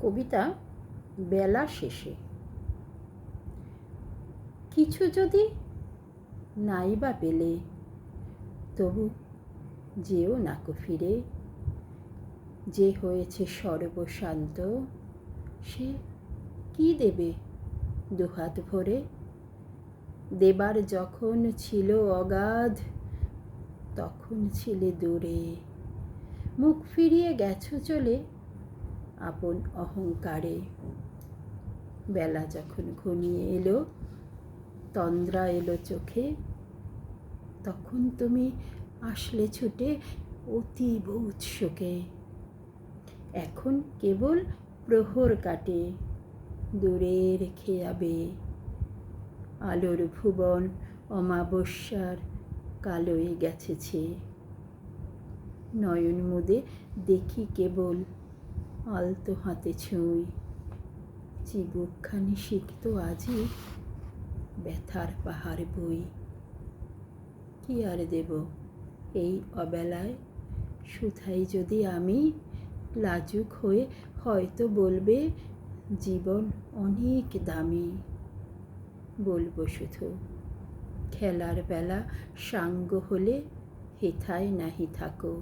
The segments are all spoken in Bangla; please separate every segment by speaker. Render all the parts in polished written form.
Speaker 1: কবিতা বেলা শেষে। কিছু যদি নাই বা পেলে, তবু যেও নাকো ফিরে। যে হয়েছে সর্বশান্ত, সে কি দেবে দুহাত ভরে? দেবার যখন ছিল অগাধ, তখন ছিলে দূরে। মুখ ফিরিয়ে গেছো চলে আপন অহংকারে। বেলা যখন ঘনিয়ে এলো, তন্দ্রা এলো চোখে, তখন তুমি আসলে ছুটে অতীব উৎসুকে। এখন কেবল প্রহর কাটে দূরের খেয়াবে। আলোর ভুবন অমাবস্যার কালোয় গেছেছে। নয়ন মুদে দেখি কেবল আলতো হাতে ছুঁই। চিবুকখানি সিক্ত আজি ব্যথার পাহাড় বই। কি আর দেব এই অবেলায়? শুধাই যদি আমি, লাজুক হয়ে হয়তো বলবে জীবন অনেক দামি। বলবো শুধু খেলার বেলা সাঙ্গ হলে হেথায় নাহি থাকো।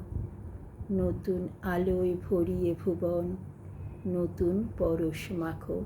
Speaker 1: নতুন আলোয় ভরিয়ে ভুবন, নতুন পরশ মাখো।